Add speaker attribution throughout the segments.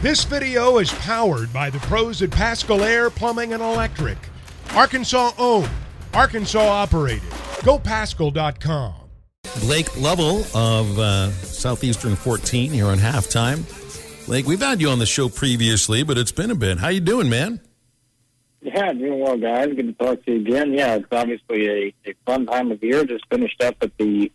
Speaker 1: This video is powered by the pros at Pascal Air Plumbing and Electric. Arkansas owned, Arkansas operated. GoPascal.com.
Speaker 2: Blake Lovell of Southeastern 14 here on Halftime. Blake, we've had you on the show previously, but it's been a bit. How you doing, man?
Speaker 3: Yeah, doing well, guys. Good to talk to you again. Yeah, it's obviously a fun time of year. Just finished up at the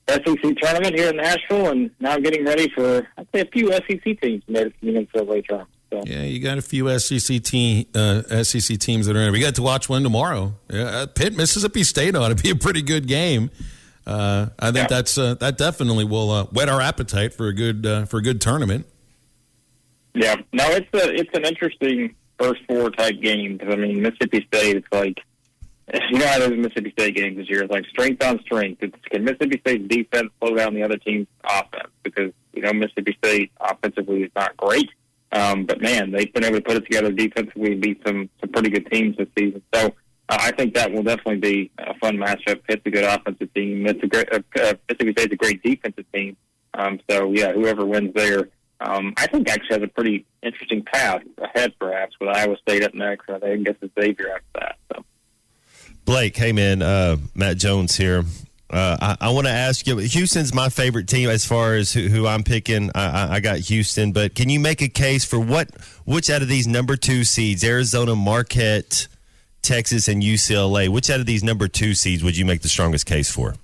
Speaker 3: SEC Tournament here in Nashville, and now getting ready for, I'd say, a few SEC teams made it to the NCAA Tournament. So.
Speaker 2: Yeah, you got a few SEC teams that are in. We got to watch one tomorrow. Yeah, Pitt, Mississippi State ought to be a pretty good game. I think that definitely will whet our appetite for a good tournament.
Speaker 3: Yeah, no, it's an interesting first four type game because I mean Mississippi State, it's like you know how those Mississippi State games this year. It's like strength on strength. Can Mississippi State's defense slow down the other team's offense? Because you know Mississippi State offensively is not great, but man, they've been able to put it together defensively and beat some pretty good teams this season. So I think that will definitely be a fun matchup. Pitt's a good offensive team. It's a great Mississippi State's a great defensive team. So yeah, whoever wins there. I think actually has a pretty interesting path ahead, perhaps, with Iowa State up next. I guess it's Xavier after that. So.
Speaker 4: Blake, hey, man, Matt Jones here. I want to ask you, Houston's my favorite team as far as who I'm picking. I got Houston, but can you make a case for which out of these number 2 seeds, Arizona, Marquette, Texas, and UCLA, which out of these number 2 seeds would you make the strongest case for?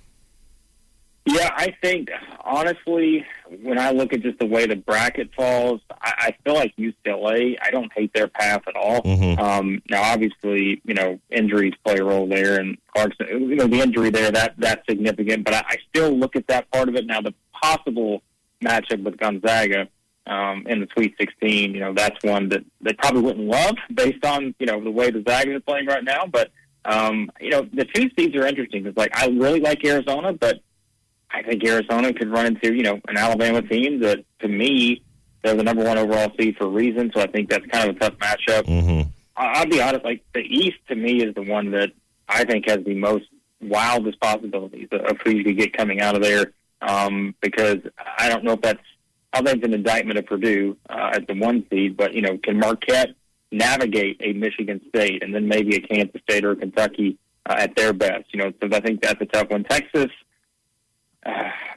Speaker 3: Yeah, I think, honestly, when I look at just the way the bracket falls, I feel like UCLA, I don't hate their path at all.
Speaker 4: Mm-hmm.
Speaker 3: Now, obviously, you know, injuries play a role there, and Clarkson, you know, the injury there, that's significant, but I still look at that part of it. Now, the possible matchup with Gonzaga in the Sweet 16, you know, that's one that they probably wouldn't love based on, you know, the way the Zagas are playing right now, but, you know, the 2 seeds are interesting. It's like, I really like Arizona, but I think Arizona could run into, you know, an Alabama team that, to me, they're the number 1 overall seed for a reason, so I think that's kind of a tough matchup.
Speaker 4: Mm-hmm.
Speaker 3: I'll be honest, like, the East, to me, is the one that I think has the most wildest possibilities of who you could get coming out of there, because I don't know if that's, I think it's an indictment of Purdue as the 1 seed, but, you know, can Marquette navigate a Michigan State and then maybe a Kansas State or a Kentucky at their best? You know, so I think that's a tough one. Texas,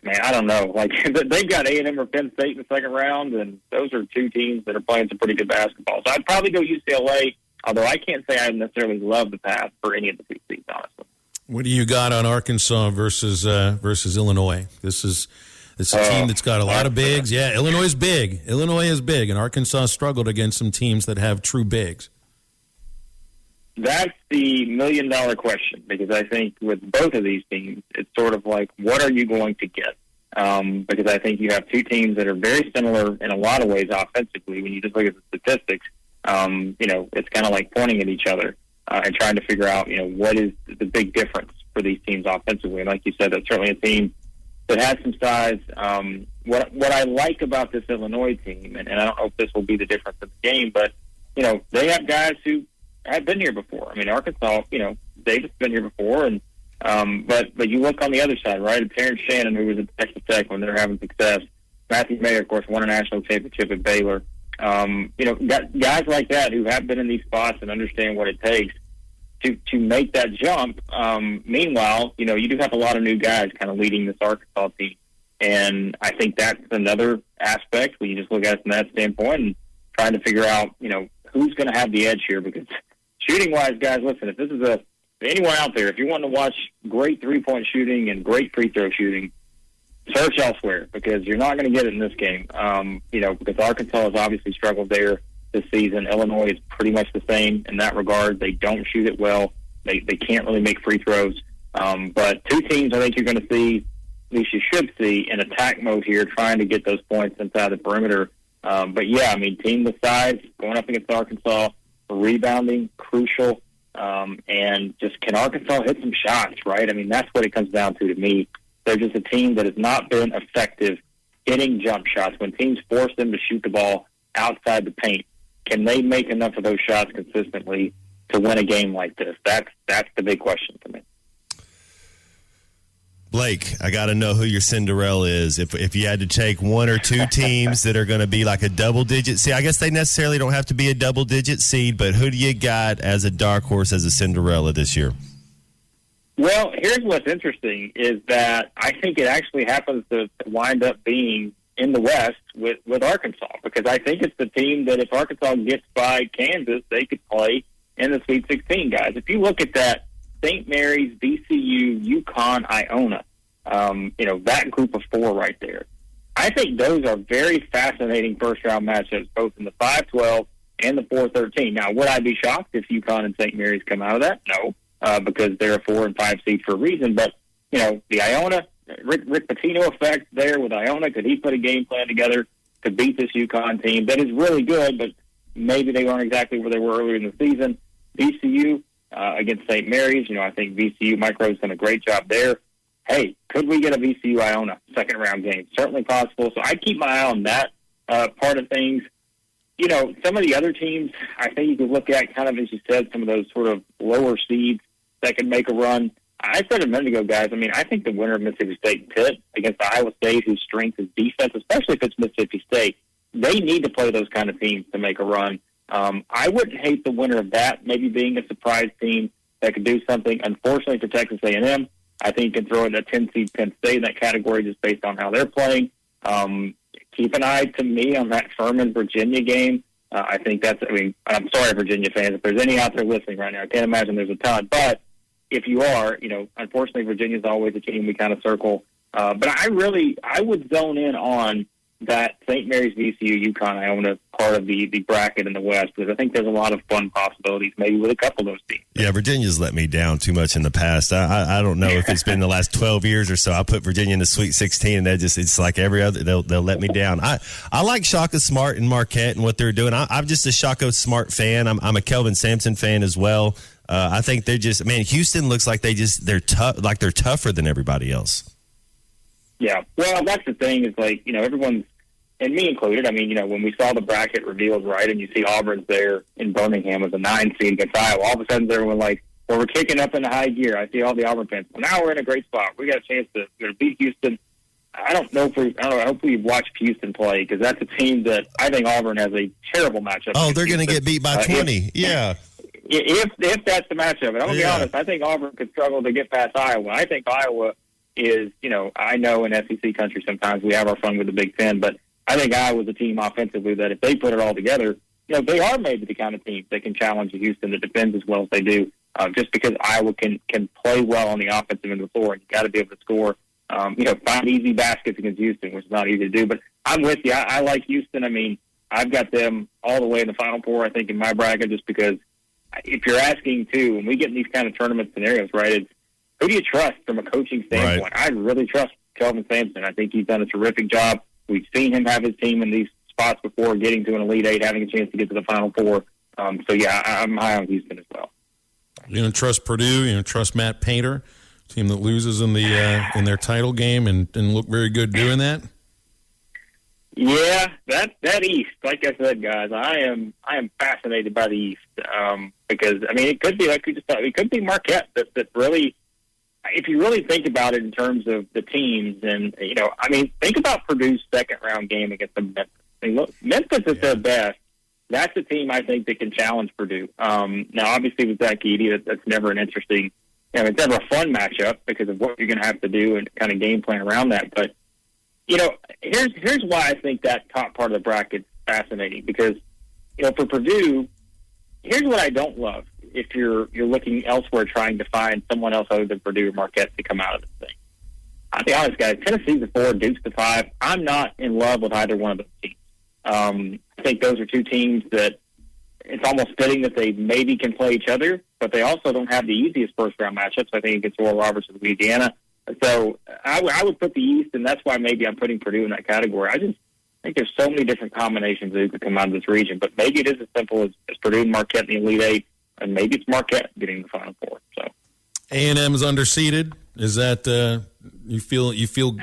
Speaker 3: man, I don't know. Like, they've got A&M or Penn State in the second round, and those are 2 teams that are playing some pretty good basketball. So I'd probably go UCLA, although I can't say I necessarily love the path for any of the 2 seeds, honestly.
Speaker 2: What do you got on Arkansas versus Illinois? It's a team that's got a lot of bigs. Yeah, Illinois is big. Illinois is big, and Arkansas struggled against some teams that have true bigs.
Speaker 3: That's the million-dollar question, because I think with both of these teams, it's sort of like, what are you going to get? Because I think you have 2 teams that are very similar in a lot of ways offensively. When you just look at the statistics, you know, it's kind of like pointing at each other and trying to figure out, you know, what is the big difference for these teams offensively. And like you said, that's certainly a team that has some size. What I like about this Illinois team, and I don't know if this will be the difference in the game, but, you know, they have guys who have been here before. I mean, Arkansas, you know, Davis been here before, and but you look on the other side, right? Terrence Shannon, who was at Texas Tech when they're having success. Matthew Mayer, of course, won a national championship at Baylor. You know, guys like that who have been in these spots and understand what it takes to make that jump. Meanwhile, you know, you do have a lot of new guys kind of leading this Arkansas team, and I think that's another aspect when you just look at it from that standpoint and trying to figure out, you know, who's going to have the edge here, because shooting-wise, guys, listen, if this is anyone out there, if you want to watch great three-point shooting and great free throw shooting, search elsewhere, because you're not going to get it in this game. You know, because Arkansas has obviously struggled there this season. Illinois is pretty much the same in that regard. They don't shoot it well. They can't really make free throws. But 2 teams I think you're going to see, at least you should see, in attack mode here, trying to get those points inside the perimeter. But, yeah, I mean, team with size, going up against Arkansas, rebounding, crucial, and just can Arkansas hit some shots, right? I mean, that's what it comes down to me. They're just a team that has not been effective hitting jump shots. When teams force them to shoot the ball outside the paint, can they make enough of those shots consistently to win a game like this? That's the big question for me.
Speaker 4: Blake, I got to know who your Cinderella is. If you had to take one or two teams that are going to be like a double-digit seed, I guess they necessarily don't have to be a double-digit seed, but who do you got as a dark horse, as a Cinderella this year?
Speaker 3: Well, here's what's interesting is that I think it actually happens to wind up being in the West with Arkansas, because I think it's the team that if Arkansas gets by Kansas, they could play in the Sweet 16, guys. If you look at that, St. Mary's, VCU, UConn, Iona, that group of four right there. I think those are very fascinating first-round matchups, both in the 5-12 and the 4-13. Now, would I be shocked if UConn and St. Mary's come out of that? No, because they're a 4 and 5 seed for a reason. But, the Iona, Rick Pitino effect there with Iona. Could he put a game plan together to beat this UConn team that is really good, but maybe they weren't exactly where they were earlier in the season? VCU against St. Mary's, I think VCU, Mike Rowe's done a great job there. Hey, could we get a VCU Iona second-round game? Certainly possible. So I keep my eye on that part of things. Some of the other teams, I think you could look at kind of, as you said, some of those sort of lower seeds that could make a run. I said a minute ago, guys, I think the winner of Mississippi State and Pitt against Iowa State, whose strength is defense, especially if it's Mississippi State, they need to play those kind of teams to make a run. I wouldn't hate the winner of that maybe being a surprise team that could do something. Unfortunately for Texas A&M, I think you can throw in a 10-seed Penn State in that category just based on how they're playing. Keep an eye to me on that Furman-Virginia game. I think I'm sorry, Virginia fans, if there's any out there listening right now. I can't imagine there's a ton. But if you are, unfortunately, Virginia's always a team we kind of circle. But I would zone in on that St. Mary's, VCU, UConn, Iona part of the bracket in the West, because I think there's a lot of fun possibilities maybe with a couple of those teams.
Speaker 4: Yeah, Virginia's let me down too much in the past. I don't know if it's been the last 12 years or so. I put Virginia in the Sweet 16, and it's like every other, they'll let me down. I like Shaka Smart and Marquette and what they're doing. I'm just a Shaka Smart fan. I'm a Kelvin Sampson fan as well. I think they're just, Houston looks like they're tough, like they're tougher than everybody else. Yeah,
Speaker 3: well, that's the thing is everyone's, and me included, when we saw the bracket revealed, right, and you see Auburn's there in Birmingham as a 9 seed against Iowa, all of a sudden everyone we're kicking up into high gear. I see all the Auburn fans. Well, now we're in a great spot. We got a chance to beat Houston. I don't know. Hopefully you've watched Houston play, because that's a team that I think Auburn has a terrible matchup.
Speaker 4: Oh, they're going to get beat by 20.
Speaker 3: If that's the matchup. And I'm going to be honest, I think Auburn could struggle to get past Iowa. I think Iowa is, I know in SEC country sometimes we have our fun with the Big Ten, but I think Iowa's a team offensively that if they put it all together, they are maybe the kind of team that can challenge Houston that defends as well as they do, just because Iowa can play well on the offensive end of the floor, and you got to be able to score, find easy baskets against Houston, which is not easy to do. But I'm with you. I like Houston. I've got them all the way in the Final Four, I think, in my bracket, just because if you're asking, too, when we get in these kind of tournament scenarios, right, it's who do you trust from a coaching standpoint? Right. I really trust Kelvin Sampson. I think he's done a terrific job. We've seen him have his team in these spots before, getting to an Elite Eight, having a chance to get to the Final Four. I'm high on Houston as well.
Speaker 2: You don't trust Purdue. You don't trust Matt Painter, team that loses in in their title game and look very good doing that.
Speaker 3: Yeah, that East, like I said, guys, I am fascinated by the East because it could be like we just thought. It could be Marquette that really. If you really think about it in terms of the teams, and think about Purdue's second-round game against the Memphis. Memphis at their best. That's a team I think that can challenge Purdue. Now, obviously, with Zach Edey, that's never an interesting. It's never a fun matchup because of what you're going to have to do and kind of game plan around that. But here's why I think that top part of the bracket is fascinating because for Purdue, here's what I don't love. If you're looking elsewhere trying to find someone else other than Purdue or Marquette to come out of this thing. I'll be honest, guys, Tennessee's the 4, Duke's the 5. I'm not in love with either one of those teams. I think those are two teams that it's almost fitting that they maybe can play each other, but they also don't have the easiest first-round matchups. I think against Oral Roberts and Louisiana. So I would put the East, and that's why maybe I'm putting Purdue in that category. I just think there's so many different combinations that could come out of this region, but maybe it is as simple as Purdue and Marquette in the Elite Eight. And maybe it's Marquette getting the Final Four. So,
Speaker 2: A&M is underseeded. Is that you feel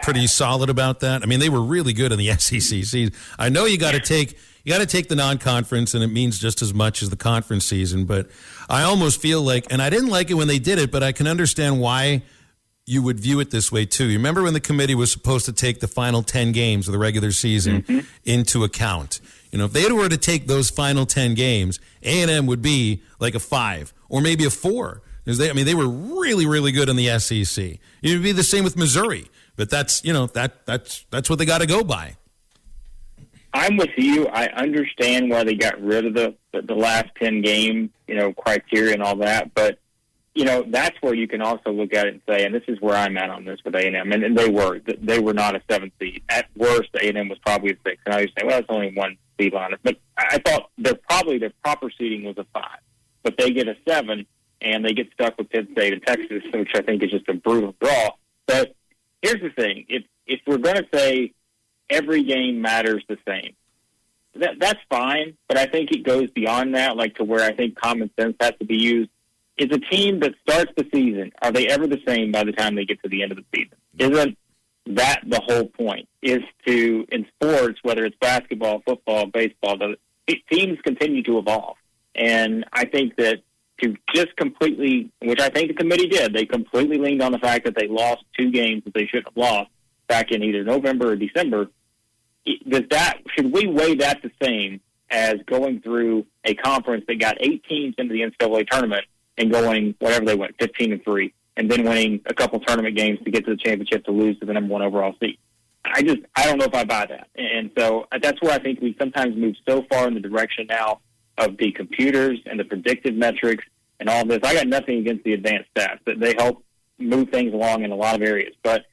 Speaker 2: pretty solid about that? They were really good in the SEC season. I know you got to take the non-conference, and it means just as much as the conference season. But I almost feel like, and I didn't like it when they did it, but I can understand why you would view it this way too. You remember when the committee was supposed to take the final 10 games of the regular season into account? If they were to take those final 10 games, A&M would be like a 5 or maybe a 4. Because they were really, really good in the SEC. It would be the same with Missouri, but that's what they got to go by.
Speaker 3: I'm with you. I understand why they got rid of the last 10 game, criteria and all that, but that's where you can also look at it and say, and this is where I'm at on this with A&M, and they were not a 7 seed. At worst, A&M was probably a 6. And I was saying, well, it's only 1 seed on it, but I thought their proper seeding was a 5, but they get a 7. And they get stuck with Penn State and Texas, which I think is just a brutal draw. But here's the thing. If we're going to say every game matters the same, that's fine. But I think it goes beyond that, like to where I think common sense has to be used. Is a team that starts the season, are they ever the same by the time they get to the end of the season? Isn't that the whole point? Is to, in sports, whether it's basketball, football, baseball, teams continue to evolve. And I think that to just completely, which I think the committee did, they completely leaned on the fact that they lost 2 games that they shouldn't have lost back in either November or December. Should we weigh that the same as going through a conference that got 8 teams into the NCAA tournament and going, whatever they went, 15-3, and then winning a couple tournament games to get to the championship to lose to the number 1 overall seed? I don't know if I buy that. And so that's where I think we sometimes move so far in the direction now of the computers and the predictive metrics and all this. I got nothing against the advanced stats. They help move things along in a lot of areas. But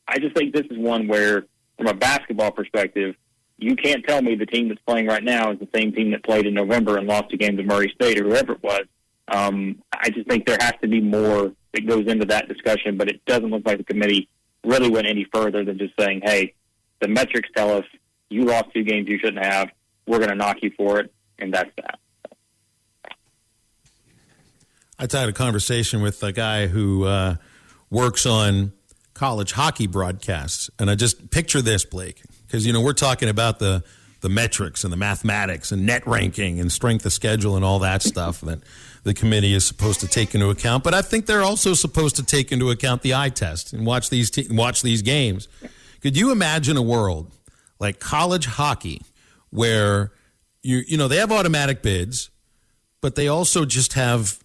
Speaker 3: I just think this is one where, from a basketball perspective, you can't tell me the team that's playing right now is the same team that played in November and lost a game to Murray State or whoever it was. I just think there has to be more that goes into that discussion, but it doesn't look like the committee really went any further than just saying, hey, the metrics tell us you lost 2 games you shouldn't have. We're going to knock you for it. And that's that.
Speaker 2: I had a conversation with a guy who works on college hockey broadcasts, and I just picture this, Blake, because we're talking about the metrics and the mathematics and net ranking and strength of schedule and all that stuff that the committee is supposed to take into account. But I think they're also supposed to take into account the eye test and watch these games. Could you imagine a world like college hockey where they have automatic bids, but they also just have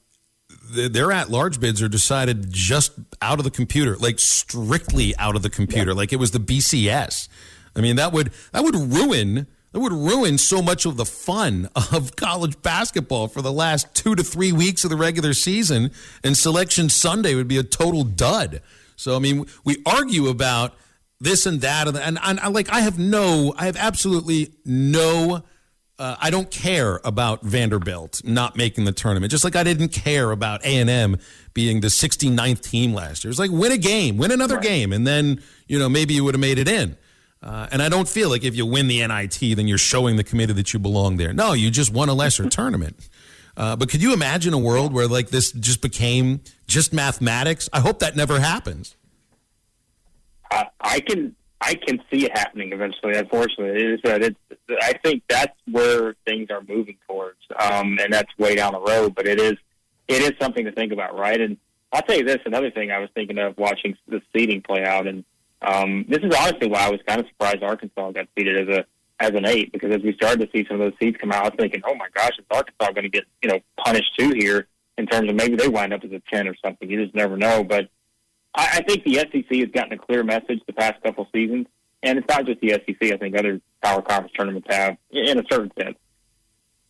Speaker 2: their at-large bids are decided just out of the computer, like strictly out of the computer, like it was the BCS. I mean, that would ruin so much of the fun of college basketball for the last 2 to 3 weeks of the regular season, and Selection Sunday would be a total dud. So, I mean, we argue about this and that, and I have absolutely no. I don't care about Vanderbilt not making the tournament, just like I didn't care about A&M being the 69th team last year. It's like, win a game, win another game, and then maybe you would have made it in. And I don't feel like if you win the NIT, then you're showing the committee that you belong there. No, you just won a lesser tournament. But could you imagine a world where like this just became just mathematics? I hope that never happens.
Speaker 3: I can see it happening eventually. Unfortunately, I think that's where things are moving towards, and that's way down the road. But it is something to think about, right? And I'll tell you this: another thing I was thinking of watching the seeding play out, and this is honestly why I was kind of surprised Arkansas got seeded as an 8, because as we started to see some of those seeds come out, I was thinking, oh my gosh, is Arkansas going to get punished too here in terms of maybe they wind up as a 10 or something? You just never know, but. I think the SEC has gotten a clear message the past couple seasons, and it's not just the SEC. I think other power conference tournaments have, in a certain sense.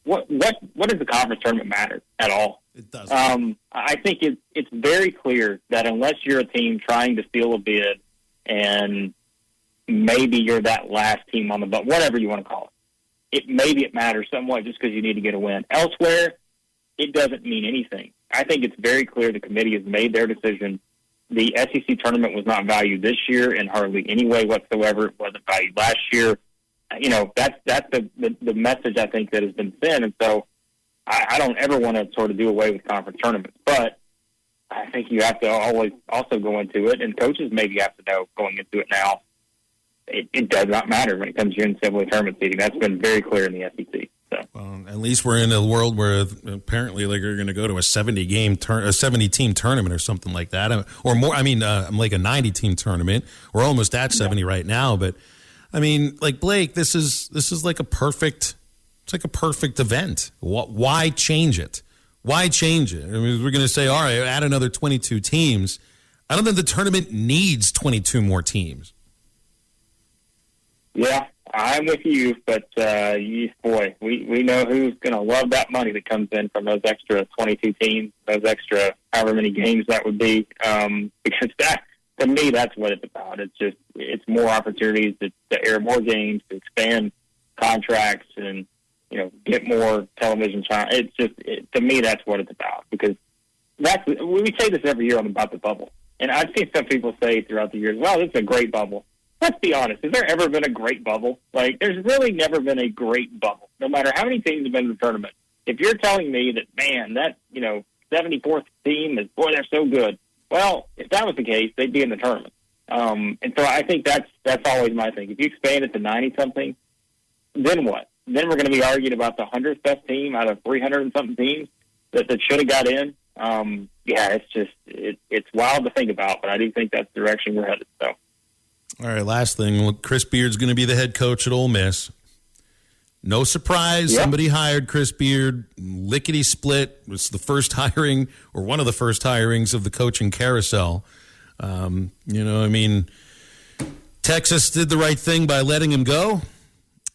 Speaker 3: What does the conference tournament matter at all?
Speaker 2: It doesn't.
Speaker 3: I think it's very clear that unless you're a team trying to steal a bid, and maybe you're that last team on the bus, whatever you want to call it, maybe it matters somewhat just because you need to get a win. Elsewhere, it doesn't mean anything. I think it's very clear the committee has made their decision. The SEC tournament was not valued this year in hardly any way whatsoever. It wasn't valued last year. That's the message I think that has been sent. And so I don't ever want to sort of do away with conference tournaments. But I think you have to always also go into it, and coaches maybe have to know going into it now, it does not matter when it comes to your NCAA tournament seeding. That's been very clear in the SEC. So.
Speaker 2: Well, At least we're in a world where apparently like you're going to go to a 70-team tournament or something like that, or more. I mean, like a 90-team tournament. We're almost at 70 right now, but I mean, like Blake, this is like a perfect. It's like a perfect event. Why change it? Why change it? I mean, we're going to say, all right, add another 22 teams. I don't think the tournament needs 22 more teams.
Speaker 3: Yeah, I'm with you, but boy, we know who's going to love that money that comes in from those extra 22 teams, those extra however many games that would be, because that, to me, that's what it's about. It's more opportunities to air more games, to expand contracts, and get more television time. It's just, to me, that's what it's about, because we say this every year about the bubble. And I've seen some people say throughout the years, well, this is a great bubble. Let's be honest. Has there ever been a great bubble? Like, there's really never been a great bubble, no matter how many teams have been in the tournament. If you're telling me that, man, that, 74th team is, boy, they're so good. Well, if that was the case, they'd be in the tournament. And so I think that's always my thing. If you expand it to 90-something, then what? Then we're going to be arguing about the 100th best team out of 300-and-something teams that should have got in. It's just it's wild to think about, but I do think that's the direction we're headed. So,
Speaker 2: all right, last thing. Well, Chris Beard's going to be the head coach at Ole Miss. No surprise, Somebody hired Chris Beard. Lickety split. It's the first hiring, or one of the first hirings of the coaching carousel. Texas did the right thing by letting him go.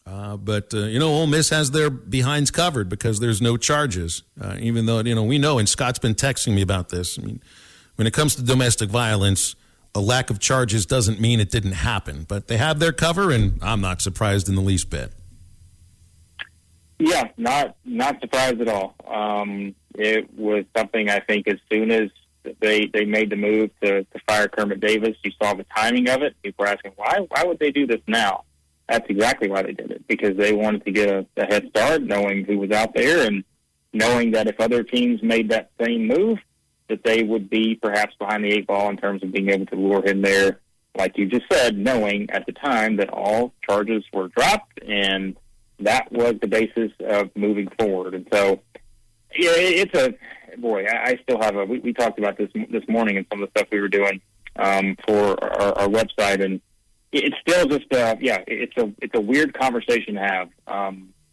Speaker 2: But Ole Miss has their behinds covered because there's no charges, even though, we know, and Scott's been texting me about this. I mean, when it comes to domestic violence, a lack of charges doesn't mean it didn't happen. But they have their cover, and I'm not surprised in the least bit.
Speaker 3: Yeah, not surprised at all. It was something, I think, as soon as they made the move to fire Kermit Davis, you saw the timing of it. People were asking, why would they do this now? That's exactly why they did it, because they wanted to get a head start, knowing who was out there and knowing that if other teams made that same move, that they would be perhaps behind the eight ball in terms of being able to lure him there, like you just said, knowing at the time that all charges were dropped, and that was the basis of moving forward. And so, I still have we talked about this morning and some of the stuff we were doing for our website, and it's still just it's a weird conversation to have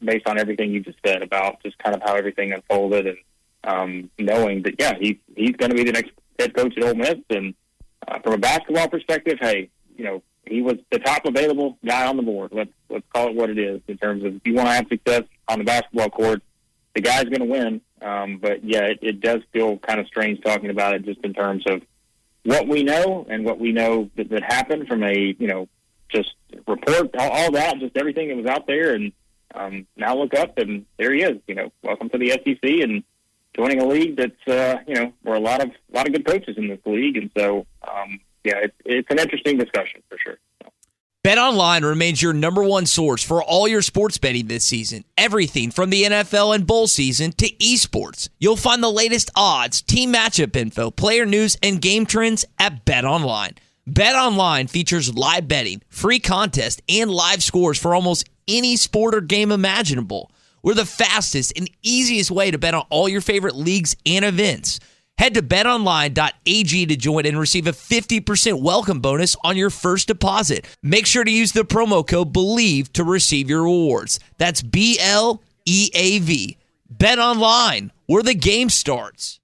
Speaker 3: based on everything you just said about just kind of how everything unfolded, and knowing that he's going to be the next head coach at Ole Miss, and from a basketball perspective, hey, he was the top available guy on the board. Let's call it what it is in terms of if you want to have success on the basketball court, the guy's going to win. But it does feel kind of strange talking about it just in terms of what we know and what we know that happened from a, just report, all that, just everything that was out there. And now look up, and there he is, welcome to the SEC and joining a league that's, where a lot of good coaches in this league. And so, it's an interesting discussion for sure.
Speaker 5: BetOnline remains your number one source for all your sports betting this season. Everything from the NFL and bowl season to esports. You'll find the latest odds, team matchup info, player news, and game trends at BetOnline. BetOnline features live betting, free contests, and live scores for almost any sport or game imaginable. We're the fastest and easiest way to bet on all your favorite leagues and events. Head to betonline.ag to join and receive a 50% welcome bonus on your first deposit. Make sure to use the promo code BELIEVE to receive your rewards. That's BLEAV. BetOnline, where the game starts.